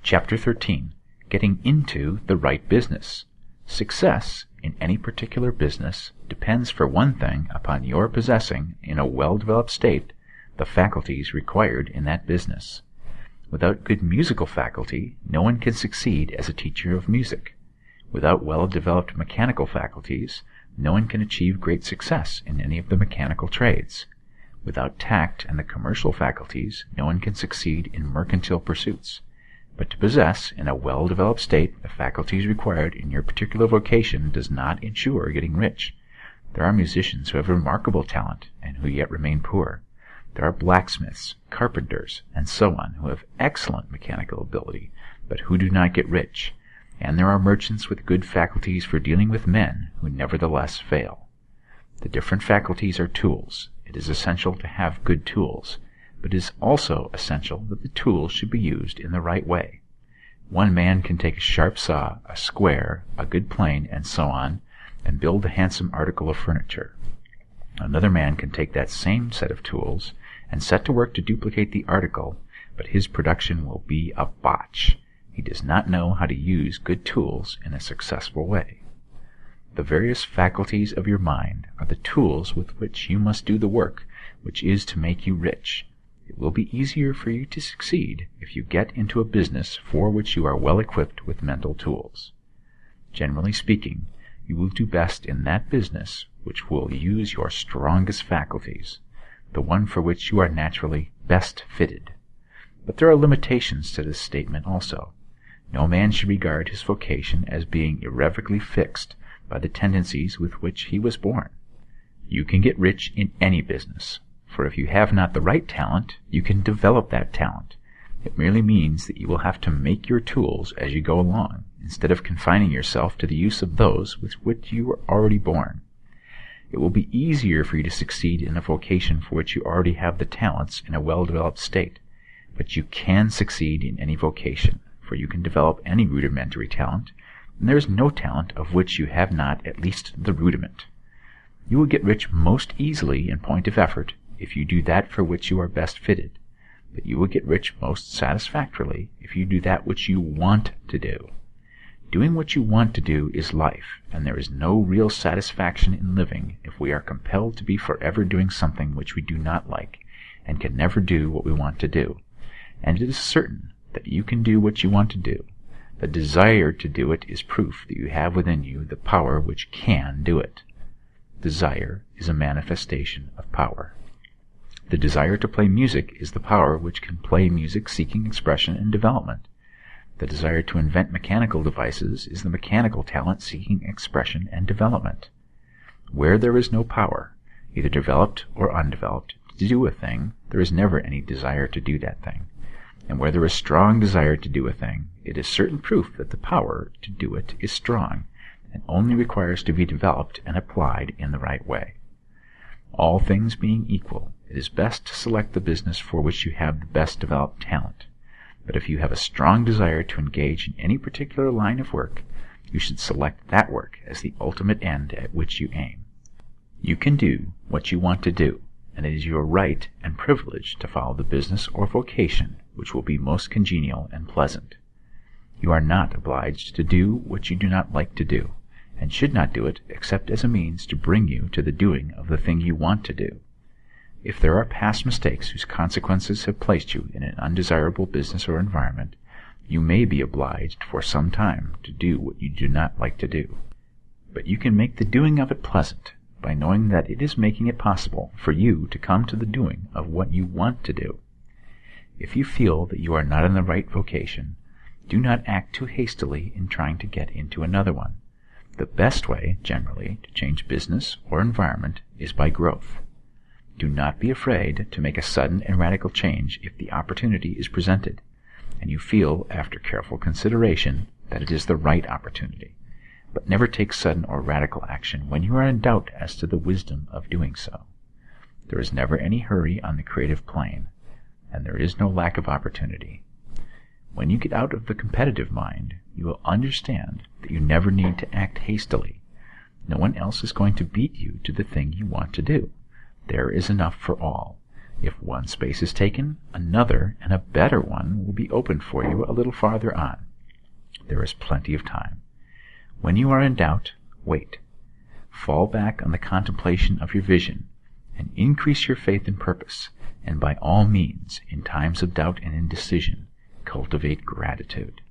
Chapter 13. Getting into the right business. Success in any particular business depends for one thing upon your possessing, in a well-developed state, the faculties required in that business. Without good musical faculty, no one can succeed as a teacher of music. Without well-developed mechanical faculties, no one can achieve great success in any of the mechanical trades. Without tact and the commercial faculties, no one can succeed in mercantile pursuits. But to possess, in a well-developed state, the faculties required in your particular vocation does not ensure getting rich. There are musicians who have remarkable talent, and who yet remain poor. There are blacksmiths, carpenters, and so on, who have excellent mechanical ability, but who do not get rich. And there are merchants with good faculties for dealing with men, who nevertheless fail. The different faculties are tools. It is essential to have good tools, but it is also essential that the tools should be used in the right way. One man can take a sharp saw, a square, a good plane, and so on, and build a handsome article of furniture. Another man can take that same set of tools and set to work to duplicate the article, but his production will be a botch. He does not know how to use good tools in a successful way. The various faculties of your mind are the tools with which you must do the work which is to make you rich. It will be easier for you to succeed if you get into a business for which you are well equipped with mental tools. Generally speaking, you will do best in that business which will use your strongest faculties, the one for which you are naturally best fitted. But there are limitations to this statement also. No man should regard his vocation as being irrevocably fixed by the tendencies with which he was born. You can get rich in any business, for if you have not the right talent, you can develop that talent. It merely means that you will have to make your tools as you go along, instead of confining yourself to the use of those with which you were already born. It will be easier for you to succeed in a vocation for which you already have the talents in a well-developed state, but you can succeed in any vocation, for you can develop any rudimentary talent, and there is no talent of which you have not at least the rudiment. You will get rich most easily in point of effort if you do that for which you are best fitted, but you will get rich most satisfactorily if you do that which you want to do. Doing what you want to do is life, and there is no real satisfaction in living if we are compelled to be forever doing something which we do not like, and can never do what we want to do. And it is certain that you can do what you want to do. The desire to do it is proof that you have within you the power which can do it. Desire is a manifestation of power. The desire to play music is the power which can play music seeking expression and development. The desire to invent mechanical devices is the mechanical talent seeking expression and development. Where there is no power, either developed or undeveloped, to do a thing, there is never any desire to do that thing. And where there is strong desire to do a thing, it is certain proof that the power to do it is strong, and only requires to be developed and applied in the right way. All things being equal, it is best to select the business for which you have the best developed talent. But if you have a strong desire to engage in any particular line of work, you should select that work as the ultimate end at which you aim. You can do what you want to do, and it is your right and privilege to follow the business or vocation which will be most congenial and pleasant. You are not obliged to do what you do not like to do, and should not do it except as a means to bring you to the doing of the thing you want to do. If there are past mistakes whose consequences have placed you in an undesirable business or environment, you may be obliged for some time to do what you do not like to do. But you can make the doing of it pleasant by knowing that it is making it possible for you to come to the doing of what you want to do. If you feel that you are not in the right vocation, do not act too hastily in trying to get into another one. The best way, generally, to change business or environment is by growth. Do not be afraid to make a sudden and radical change if the opportunity is presented, and you feel, after careful consideration, that it is the right opportunity. But never take sudden or radical action when you are in doubt as to the wisdom of doing so. There is never any hurry on the creative plane, and there is no lack of opportunity. When you get out of the competitive mind, you will understand that you never need to act hastily. No one else is going to beat you to the thing you want to do. There is enough for all. If one space is taken, another and a better one will be opened for you a little farther on. There is plenty of time. When you are in doubt, wait. Fall back on the contemplation of your vision, and increase your faith and purpose, and by all means, in times of doubt and indecision, cultivate gratitude.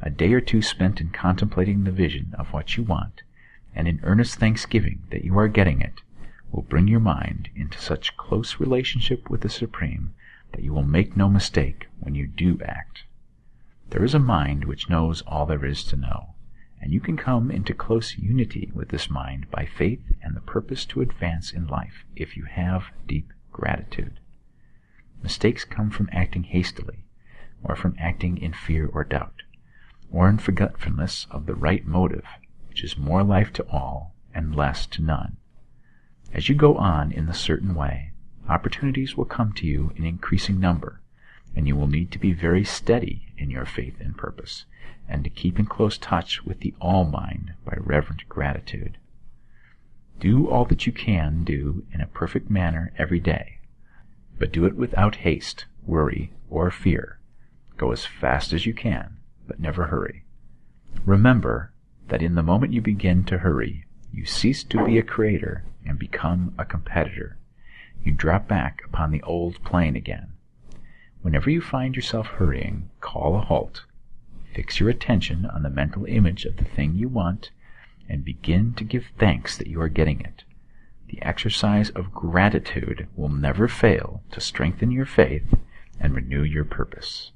A day or two spent in contemplating the vision of what you want, and in earnest thanksgiving that you are getting it, will bring your mind into such close relationship with the Supreme that you will make no mistake when you do act. There is a mind which knows all there is to know, and you can come into close unity with this mind by faith and the purpose to advance in life if you have deep gratitude. Mistakes come from acting hastily, or from acting in fear or doubt, or in forgetfulness of the right motive, which is more life to all and less to none. As you go on in the certain way, opportunities will come to you in increasing number, and you will need to be very steady in your faith and purpose, and to keep in close touch with the All-Mind by reverent gratitude. Do all that you can do in a perfect manner every day, but do it without haste, worry, or fear. Go as fast as you can, but never hurry. Remember that in the moment you begin to hurry, you cease to be a creator and become a competitor. You drop back upon the old plane again. Whenever you find yourself hurrying, call a halt. Fix your attention on the mental image of the thing you want, and begin to give thanks that you are getting it. The exercise of gratitude will never fail to strengthen your faith and renew your purpose.